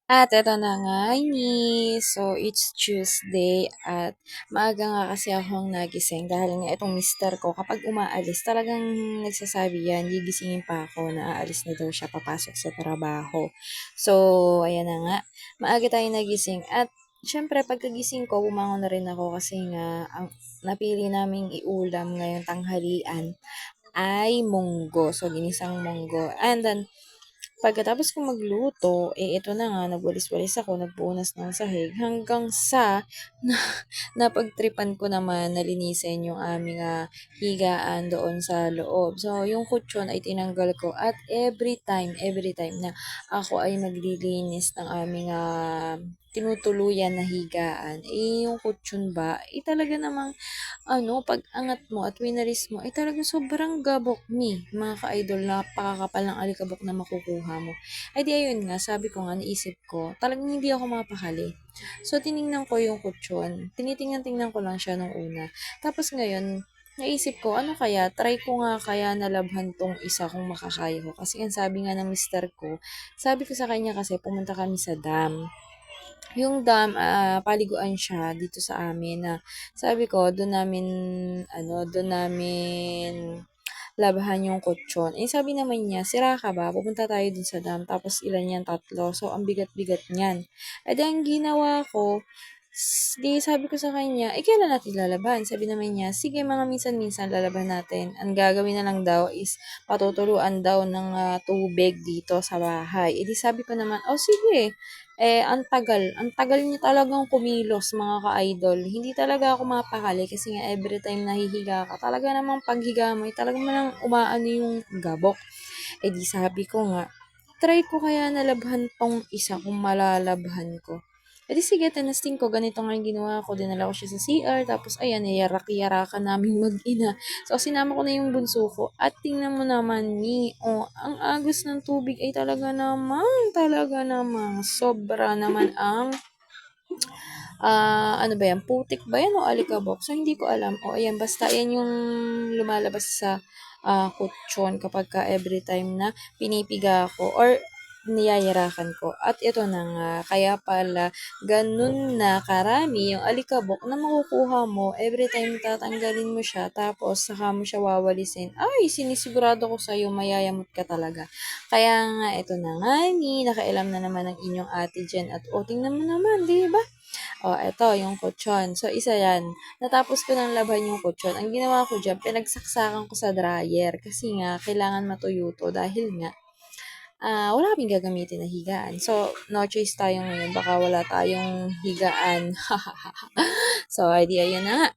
At eto na nga ni, so it's Tuesday at maaga nga kasi akong nagising dahil nga itong mister ko kapag umaalis talagang nagsasabi yan, gigisingin pa ako na aalis na daw siya papasok sa trabaho. So, ayan na nga, maaga tayo nagising at syempre pagkagising ko, bumangon na rin ako kasi nga ang napili naming iulam ngayong tanghalian ay munggo. So, ginisang munggo. And then, pagkatapos kong magluto, ito na nga, nagwalis-walis ako, nagpunas ng sahig, hanggang sa na, napagtripan ko naman na linisin yung aming higaan doon sa loob. So, yung kutsyon ay tinanggal ko at every time na ako ay maglilinis ng aming tinutuluyan na higaan, yung kutsyon ba, talaga namang pag-angat mo at winaris mo, talagang sobrang gabok mga ka-idol, napakakapal ng alikabok na makukuha mo. Ay di ayun nga, sabi ko nga, naisip ko, talagang hindi ako mapakali. So, tiningnan ko yung kutsyon. Tinitingnan-tingnan ko lang siya nung una. Tapos ngayon, naisip ko, ano kaya, try ko nga kaya nalabhan tong isa kung makakaya ko. Kasi ang sabi nga ng mister ko, sabi ko sa kanya kasi pumunta kami sa dam. Yung dam, paliguan siya dito sa amin na sabi ko dun namin labahan yung kutsyon. Eh, sabi naman niya, "Sira ka ba? Pupunta tayo dun sa dam." Tapos ilan yan, 3. So, ang bigat-bigat niyan. Eh, di ang ginawa ko, di sabi ko sa kanya, kailan natin lalaban? Sabi naman niya, sige mga minsan-minsan lalaban natin. Ang gagawin na lang daw is patutuluan daw ng tubig dito sa bahay. Eh, di sabi ko naman, oh sige. Ang tagal niya talagang kumilos mga ka-idol. Hindi talaga ako mapakali kasi nga every time nahihiga ka, talaga namang paghiga mo, talaga namang umaano yung gabok. Eh di sabi ko nga, try ko kaya nalabhan tong isa kung malalabhan ko. Eh di sige, tinasting ko, ganito nga yung ginawa ko, dinala ko siya sa CR, tapos ayan, yarak-yarakan namin mag-ina. So, sinama ko na yung bunso ko, at tingnan mo naman ang agos ng tubig ay talaga namang, sobra naman ang ano ba yan, putik ba yan o alikabok? So, hindi ko alam. O, ayan, basta yan yung lumalabas sa kutsyon kapag every time na pinipiga ko or niyayarakan ko. At ito na nga, kaya pala ganun na karami yung alikabok na makukuha mo every time tatanggalin mo siya tapos saka mo siya wawalisin. Ay, sinisigurado ko sa'yo, mayayamot ka talaga. Kaya nga, ito na nga nakailam na naman ang inyong ate Jen at o, tingnan mo naman, di ba? Oh, eto yung kutsyon. So, isa yan. Natapos ko ng laban yung kutsyon. Ang ginawa ko dyan, pinagsaksakan ko sa dryer. Kasi nga, kailangan matuyo to dahil nga, wala kaming gagamitin na higaan. So, no choice tayo ngayon. Baka wala tayong higaan. So, idea yun na nga.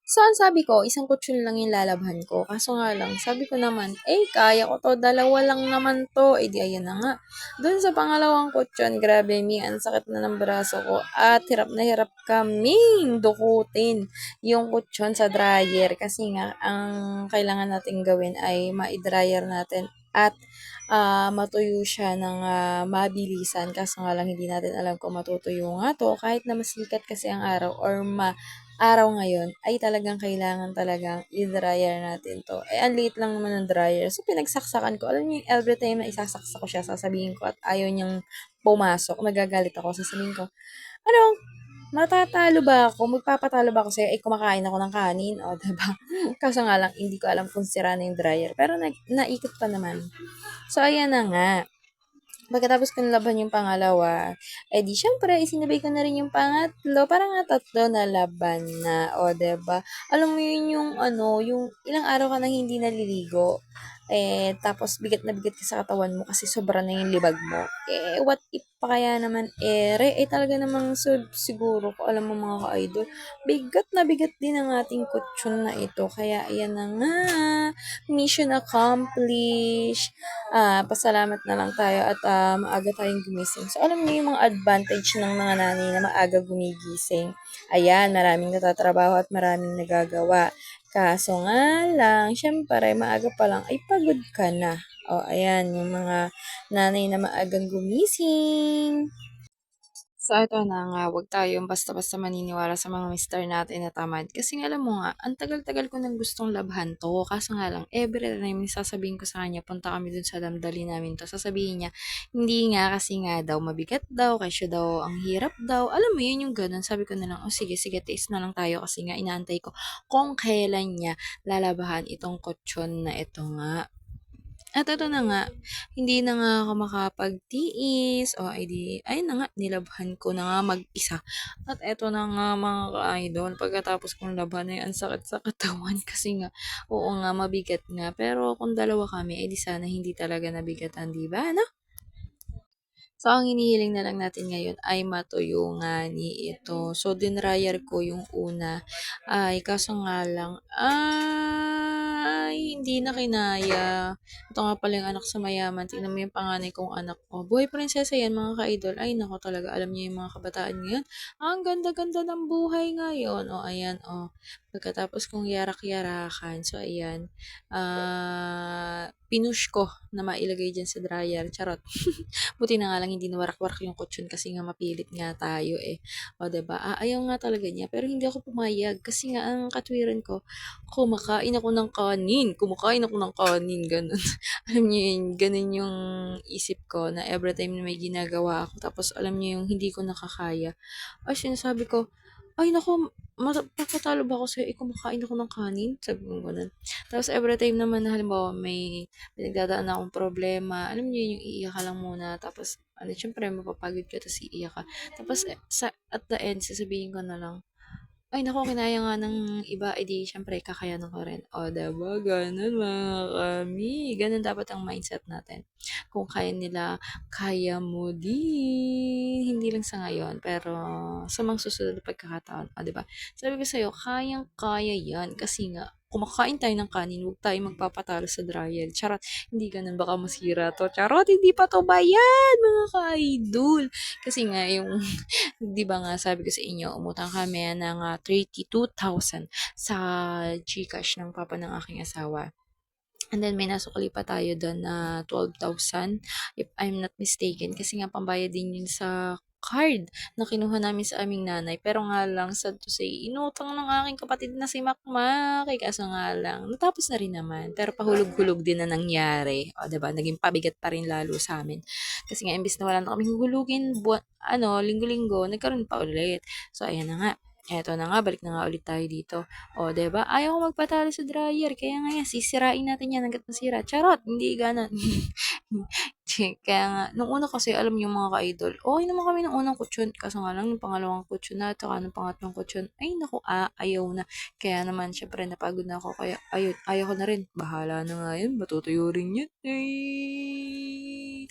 So, ang sabi ko, isang kutsyon lang yung lalabhan ko. Kaso nga lang, sabi ko naman, kaya ko to, dalawa lang naman to. Eh, di ayan na nga. Doon sa pangalawang kutsyon, grabe ang sakit na ng braso ko. At hirap na hirap kaming dukutin yung kutsyon sa dryer. Kasi nga, ang kailangan natin gawin ay ma-dryer natin at matuyo siya ng mabilisan. Kaso nga lang, hindi natin alam kung matutuyo nga to. Kahit na masikat kasi ang araw or araw ngayon ay talagang kailangan talagang i-dryer natin 'to. Ang liit lang naman ng dryer. So, pinagsaksakan ko. Alam niyo yung everytime na isasaksak ko siya, sasabihin ko at ayaw niyang pumasok, magagalit ako. Sasabihin ko, "Ano, matatalo ba ako? Magpapatalo ba ako sa'yo? Kumakain ako ng kanin." O, 'di ba? Kaso nga lang, hindi ko alam kung sira na yung dryer. Pero naikot pa naman. So, ayan na nga. Pagkatapos ko nalaban yung pangalawa, di syempre isinabay ko na rin yung pangatlo, para nga 3 na laban na, o 'di ba? Alam mo yun yung yung ilang araw ka nang hindi naliligo, tapos bigat na bigat ka sa katawan mo kasi sobra na yung libag mo. What if pa kaya naman talaga namang siguro ko alam mo mga ka-idol, bigat na bigat din ang ating kutsyon na ito. Kaya ayan na nga, mission accomplished. Pasalamat na lang tayo at maaga tayong gumising. So, alam niyo yung mga advantage ng mga nanay na maaga gumigising. Ayan, maraming natatrabaho at maraming nagagawa. Kaso nga lang, syempre, maaga pa lang, ay pagod ka na. O, ayan, yung mga nanay na maagang gumising. So eto na nga, wag tayong basta-basta maniniwala sa mga mister natin na tamad. Kasi nga alam mo nga, ang tagal-tagal ko ng gustong labhan 'to, kaso nga lang everytime sasabihin ko sa kanya, punta kami dun sa damdalin namin 'to, sasabihin niya, hindi nga kasi nga daw mabigat daw, kesyo daw ang hirap daw. Alam mo yun yung gano'n, sabi ko na lang, "Oh sige, sige tiis na lang tayo," kasi nga inaantay ko kung kailan niya lalabahan itong kutsyon na ito nga. At ito na nga, hindi na nga ako makapagtiis, o ay di, ayun na nga, nilabhan ko na nga mag-isa. At eto na nga mga ka-idol, pagkatapos kong labhan ay ang sakit sa katawan kasi nga, oo nga, mabigat nga. Pero kung dalawa kami, edi sana hindi talaga nabigatan, di ba? No? So, ang hinihiling na lang natin ngayon ay matuyo nga ni ito. So, dinryer ko yung una. Ay, kaso nga lang, ay, hindi na kinaya. Ito nga pala yung anak sa mayaman. Tingnan mo yung panganay kong anak ko. Buhay prinsesa yan, mga ka-idol. Ay, nako talaga. Alam niyo yung mga kabataan ngayon. Ang ganda-ganda ng buhay ngayon. O, ayan, o. Pagkatapos kong yarak-yarakan. So, ayan. Pinush ko na mailagay dyan sa dryer. Charot. Buti na nga lang hindi nawarak-warak yung kutsyon kasi nga mapilit nga tayo eh. O, 'di ba? Ayaw nga talaga niya pero hindi ako pumayag kasi nga ang katwiran ko, kumakain ako ng kanin, ganun. Alam niyo yun, ganun yung isip ko na every time na may ginagawa ako tapos alam niyo yung hindi ko nakakaya. Ay, sinasabi ko, ay naku, papatalo ba ako sa'yo? Eh, kumakain ako ng kanin? Sabi ko ganun. Tapos every time naman na halimbawa may pinagdadaan akong problema, alam niyo yung iiyak ka lang muna tapos ano, siyempre mapapagod ka tapos iiyak ka. Tapos at the end, sasabihin ko na lang, ay naku, kinaya nga ng iba, edi siyempre kakayanan ko rin. O, diba? Ganun mga kami. Ganun dapat ang mindset natin. Kung kaya nila, kaya mo din. Hindi lang sa ngayon, pero sa mga susunod na pagkakataon. O, diba? Sabi ko sa'yo, kayang-kaya yan. Kasi nga, kumakain tayo ng kanin, huwag tayo magpapatalo sa dryer. Charot, hindi ganun, baka masira to. Charot, hindi pa to bayan, mga ka-idol. Kasi nga, yung 'di ba nga sabi ko sa inyo, umutang kami ng 32,000 sa GCash ng papa ng aking asawa. And then may nasukli pa tayo dun na 12,000 if I'm not mistaken kasi nga pambayad din yun sa card na kinuha namin sa aming nanay. Pero nga lang, sad to say, inutang ng aking kapatid na si Makmak. Kaso nga lang, natapos na rin naman. Pero pahulog-hulog din na nangyari. O, 'di ba? Naging pabigat pa rin lalo sa amin. Kasi nga, imbis na wala na kaming hulugin, linggo-linggo, nagkaroon pa ulit. So, ayan na nga. Eto na nga, balik na nga ulit tayo dito. O, 'di ba? Ayaw ko magpatalo sa dryer, kaya nga yan, sisirain natin yan hangga't masira. Charot, hindi gano'n. Kaya nga, nung una kasi, alam niyo mga ka-idol, okey naman kami nung unang kutsyon, kaso nga lang nung pangalawang kutsyon na, tsaka nung pangatlong kutsyon, ay naku, ayaw na. Kaya naman siyempre napagod na ako, kaya ayun, ayaw ko na rin. Bahala na nga yan, matutuyo rin yan, eh.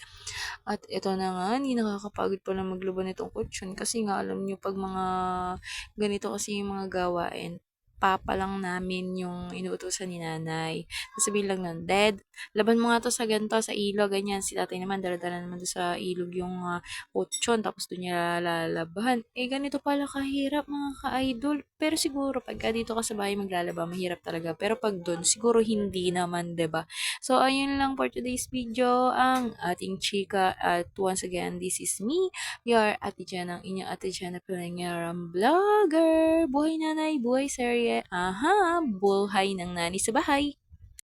At ito na nga, hindi nakakapagod pala magluban nitong kutsyon kasi nga alam niyo 'pag mga ganito kasi yung mga gawain, papa lang namin yung inuutusan ni nanay. Sasabihin lang nun, "Dad, laban mo nga 'to sa ganito, sa ilog," ganyan. Si tatay naman dala-dala naman dun sa ilog yung, kutsyon tapos dun niya lalalabahan. Eh, ganito pala kahirap mga ka-idol. Pero siguro pagka dito ka sa bahay maglalaba mahirap talaga, pero 'pag dun siguro hindi naman, 'di ba? So, ayun lang for today's video, ang ating chika at once again, this is me, your Ate Jen, ang inyong Ate Jen na pinangyarang vlogger. Buhay nanay, buhay serye, aha, buhay ng nani sa bahay.